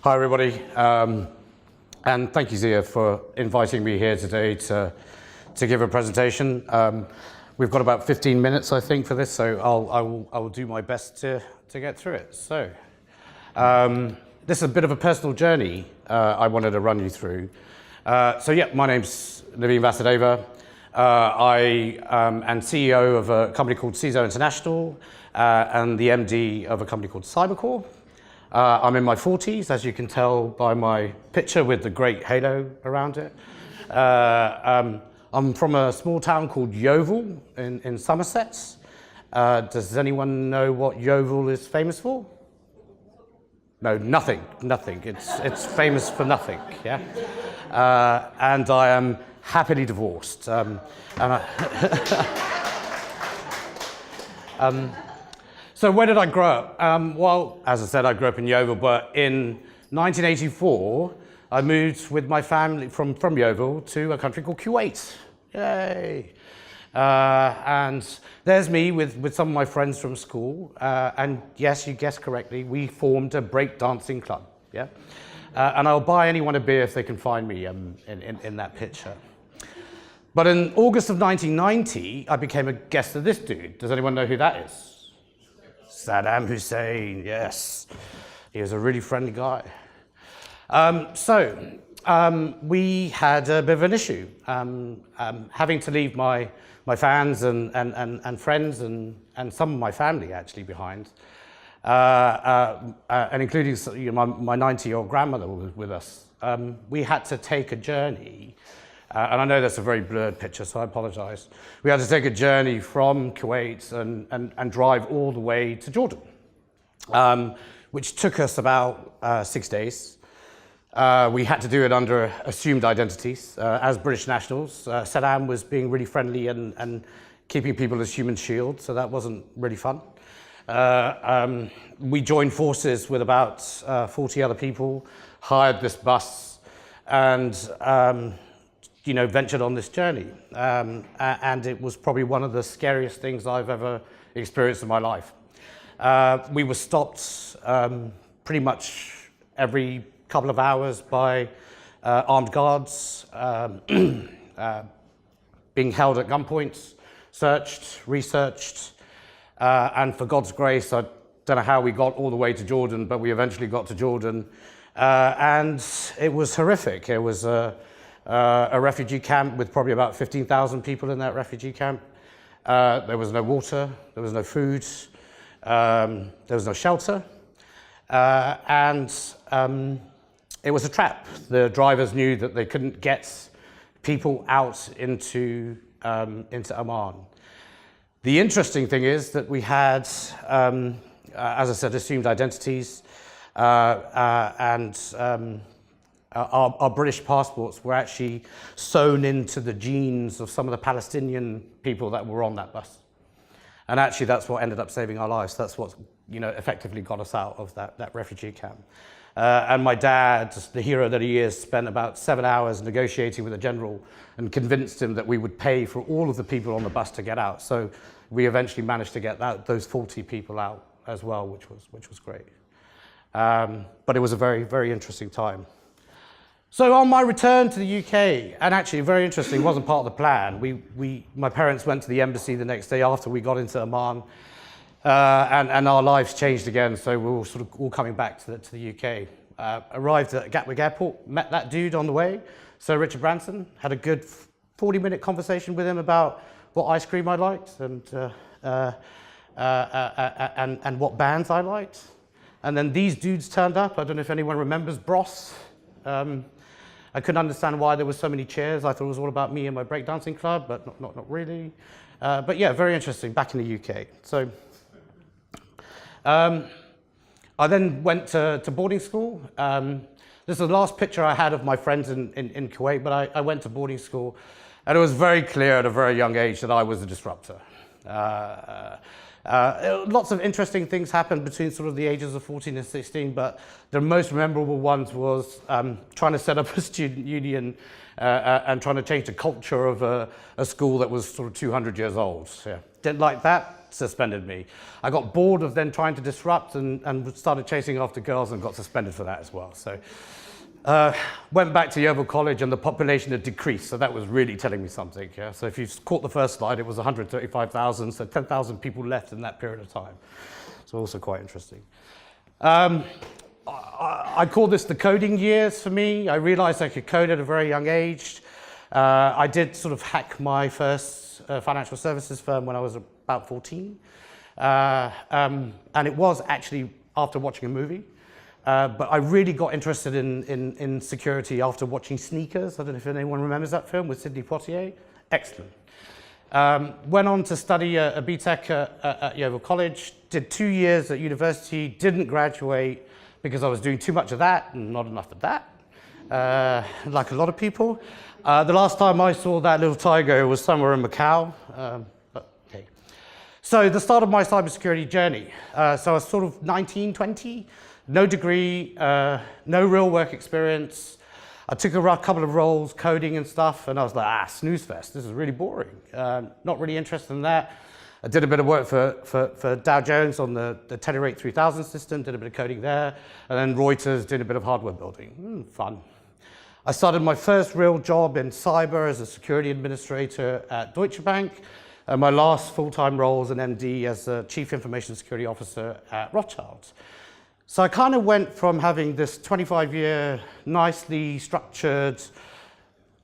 Hi, everybody. And thank you, Zia, for inviting me here today to give a presentation. We've got about 15 minutes, I think, for this, so I will do my best to get through it. So this is a bit of a personal journey I wanted to run you through. My name's Naveen Vasudeva. I am CEO of a company called CISO International and the MD of a company called Cybercore. I'm in my 40s, as you can tell by my picture with the great halo around it. I'm from a small town called Yeovil in Somerset. Does anyone know what Yeovil is famous for? No, nothing. It's famous for nothing, yeah? And I am happily divorced. So where did I grow up? Well, as I said, I grew up in Yeovil, but in 1984, I moved with my family from Yeovil to a country called Kuwait. Yay! And there's me with some of my friends from school. And yes, you guessed correctly, we formed a breakdancing club. Yeah? And I'll buy anyone a beer if they can find me in that picture. But in August of 1990, I became a guest of this dude. Does anyone know who that is? Saddam Hussein, yes. He was a really friendly guy. We had a bit of an issue, having to leave my fans and friends and some of my family actually behind, and including my 90-year-old grandmother was with us. We had to take a journey, and I know that's a very blurred picture, so I apologize. We had to take a journey from Kuwait and drive all the way to Jordan, which took us about 6 days. We had to do it under assumed identities as British nationals. Saddam was being really friendly and keeping people as human shields, so that wasn't really fun. We joined forces with about 40 other people, hired this bus, and ventured on this journey. And it was probably one of the scariest things I've ever experienced in my life. We were stopped pretty much every couple of hours by armed guards, being held at gunpoint, searched, researched, and for God's grace, I don't know how we got all the way to Jordan, but we eventually got to Jordan, and it was horrific. It was a refugee camp with probably about 15,000 people in that refugee camp. There was no water, there was no food, there was no shelter, and it was a trap. The drivers knew that they couldn't get people out into Oman. The interesting thing is that we had, as I said, assumed identities, and our British passports were actually sewn into the genes of some of the Palestinian people that were on that bus. And actually that's what ended up saving our lives. That's what effectively got us out of that refugee camp. And my dad, the hero that he is, spent about 7 hours negotiating with the general and convinced him that we would pay for all of the people on the bus to get out. So we eventually managed to get those 40 people out as well, which was great. But it was a very, very interesting time. So on my return to the UK, and actually very interesting, it wasn't part of the plan. My parents went to the embassy the next day after we got into Oman, and our lives changed again. So we were sort of all coming back to the UK. Arrived at Gatwick Airport, met that dude on the way, Sir Richard Branson, had a good 40-minute conversation with him about what ice cream I liked and what bands I liked. And then these dudes turned up. I don't know if anyone remembers Bros. I couldn't understand why there were so many chairs. I thought it was all about me and my breakdancing club, but not really. But yeah, very interesting, back in the UK. So I then went to boarding school. This is the last picture I had of my friends in Kuwait, but I went to boarding school, and it was very clear at a very young age that I was a disruptor. Lots of interesting things happened between sort of the ages of 14 and 16, but the most memorable ones was trying to set up a student union and trying to change the culture of a school that was sort of 200 years old. Yeah. Didn't like that, suspended me. I got bored of then trying to disrupt and started chasing after girls and got suspended for that as well. So went back to Yeovil College and the population had decreased, so that was really telling me something. Yeah? So if you caught the first slide, it was 135,000, so 10,000 people left in that period of time. So also quite interesting. I call this the coding years for me. I realized I could code at a very young age. I did sort of hack my first financial services firm when I was about 14. And it was actually after watching a movie. But I really got interested in security after watching Sneakers. I don't know if anyone remembers that film with Sidney Poitier. Excellent. Went on to study a BTEC at Yeovil College, did 2 years at university, didn't graduate because I was doing too much of that and not enough of that, like a lot of people. The last time I saw that little tiger was somewhere in Macau. But okay. So the start of my cybersecurity journey. So I was sort of 19, 20. No degree, no real work experience. I took a couple of roles, coding and stuff, and I was like, snooze fest, this is really boring. Not really interested in that. I did a bit of work for Dow Jones on the Telerate 3000 system, did a bit of coding there, and then Reuters, did a bit of hardware building. Fun. I started my first real job in cyber as a security administrator at Deutsche Bank, and my last full-time role as an MD as a Chief Information Security Officer at Rothschild. So I kind of went from having this 25-year, nicely structured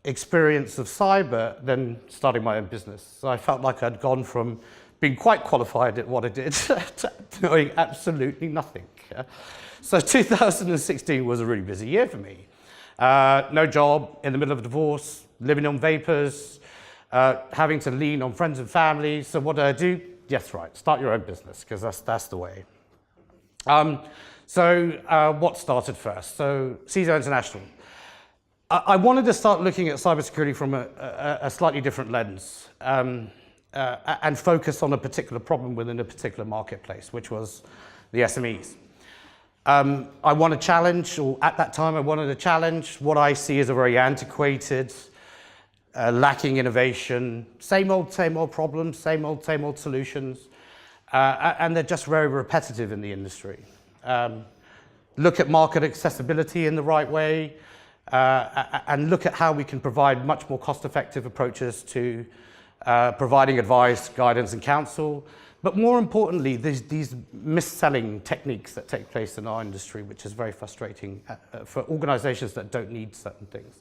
experience of cyber, then starting my own business. So I felt like I'd gone from being quite qualified at what I did to doing absolutely nothing. Yeah? So 2016 was a really busy year for me. No job, in the middle of a divorce, living on vapors, having to lean on friends and family. So what did I do? Yes, right, start your own business, because that's the way. What started first? So CISO International. I wanted to start looking at cybersecurity from a slightly different lens and focus on a particular problem within a particular marketplace, which was the SMEs. I want to challenge, or at that time I wanted to challenge what I see as a very antiquated, lacking innovation, same old problems, same old solutions, and they're just very repetitive in the industry. Look at market accessibility in the right way, and look at how we can provide much more cost-effective approaches to providing advice, guidance, and counsel. But more importantly, these mis-selling techniques that take place in our industry, which is very frustrating for organizations that don't need certain things.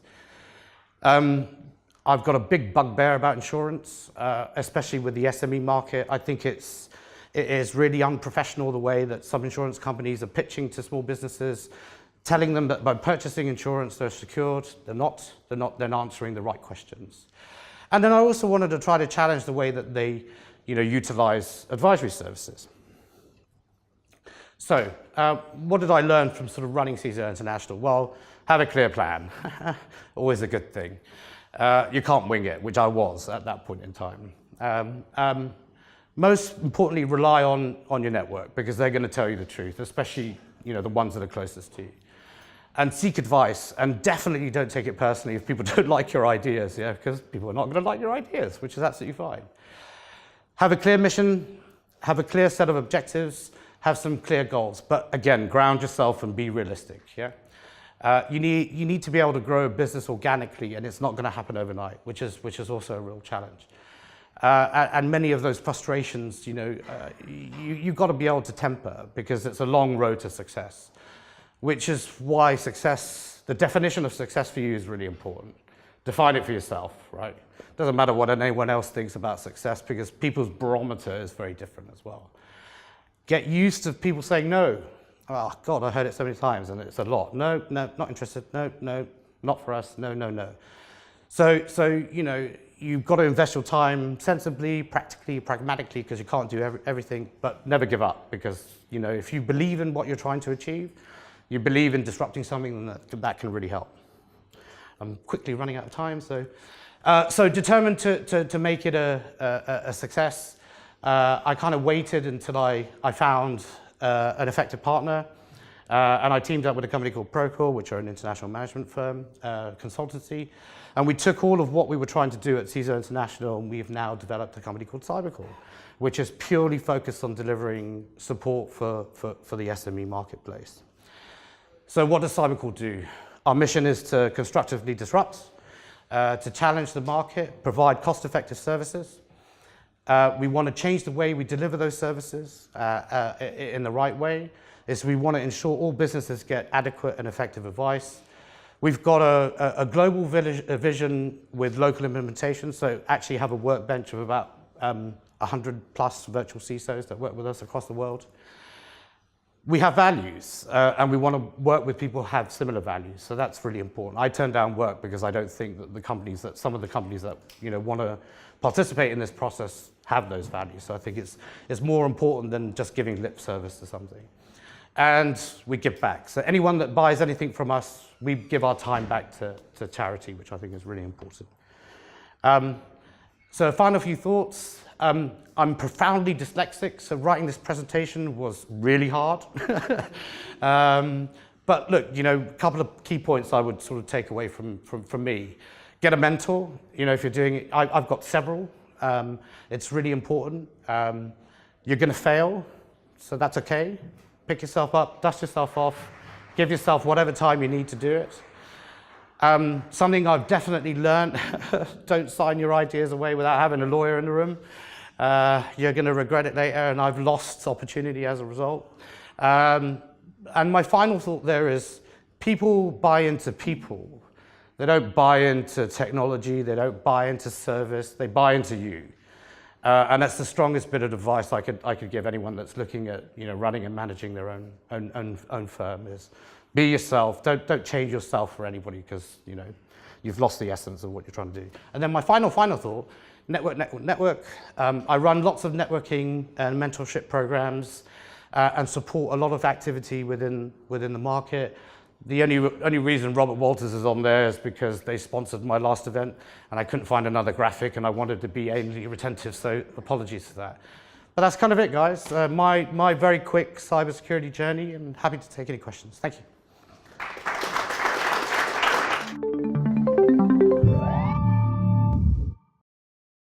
I've got a big bugbear about insurance, especially with the SME market. I think it is really unprofessional the way that some insurance companies are pitching to small businesses, telling them that by purchasing insurance they're secured. They're not then answering the right questions. And then I also wanted to try to challenge the way that they utilize advisory services. So what did I learn from sort of running CISO International? Well, have a clear plan. Always a good thing. You can't wing it, which I was at that point in time. Most importantly, rely on your network, because they're going to tell you the truth, especially the ones that are closest to you. And seek advice, and definitely don't take it personally if people don't like your ideas, because people are not going to like your ideas, which is absolutely fine. Have a clear mission, have a clear set of objectives, have some clear goals, but again, ground yourself and be realistic. You need to be able to grow a business organically, and it's not going to happen overnight, which is also a real challenge. And many of those frustrations, you've got to be able to temper, because it's a long road to success, which is why the definition of success for you is really important. Define it for yourself, right? Doesn't matter what anyone else thinks about success, because people's barometer is very different as well. Get used to people saying no. Oh, God, I heard it so many times, and it's a lot. No, not interested. No, not for us. No. So you've got to invest your time sensibly, practically, pragmatically, because you can't do everything, but never give up, because if you believe in what you're trying to achieve, you believe in disrupting something, then that can really help. I'm quickly running out of time, so determined to make it a success. I kind of waited until I found an effective partner, and I teamed up with a company called Procore, which are an international management firm, consultancy, and we took all of what we were trying to do at CISO International, and we've now developed a company called CyberTalks, which is purely focused on delivering support for the SME marketplace. So what does CyberTalks do? Our mission is to constructively disrupt, to challenge the market, provide cost-effective services. We want to change the way we deliver those services in the right way. We want to ensure all businesses get adequate and effective advice. We've got a global vision with local implementation, so actually have a workbench of about 100 plus virtual CISOs that work with us across the world. We have values, and we want to work with people who have similar values, so that's really important. I turn down work because I don't think that some of the companies that want to participate in this process have those values. So I think it's more important than just giving lip service to something. And we give back. So anyone that buys anything from us, we give our time back to charity, which I think is really important. So final few thoughts. I'm profoundly dyslexic, so writing this presentation was really hard. But look, a couple of key points I would sort of take away from me. Get a mentor. If you're doing it, I've got several. It's really important. You're going to fail, so that's okay. Pick yourself up, dust yourself off, give yourself whatever time you need to do it. Something I've definitely learned, don't sign your ideas away without having a lawyer in the room. You're going to regret it later, and I've lost opportunity as a result. And my final thought there is people buy into people. They don't buy into technology, they don't buy into service, they buy into you. And that's the strongest bit of advice I could give anyone that's looking at running and managing their own firm is be yourself. Don't change yourself for anybody because you've lost the essence of what you're trying to do. And then my final thought: network. I run lots of networking and mentorship programs and support a lot of activity within the market. The only reason Robert Walters is on there is because they sponsored my last event and I couldn't find another graphic and I wanted to be aimlessly retentive, so apologies for that. But that's kind of it, guys. My very quick cybersecurity journey, and happy to take any questions. Thank you.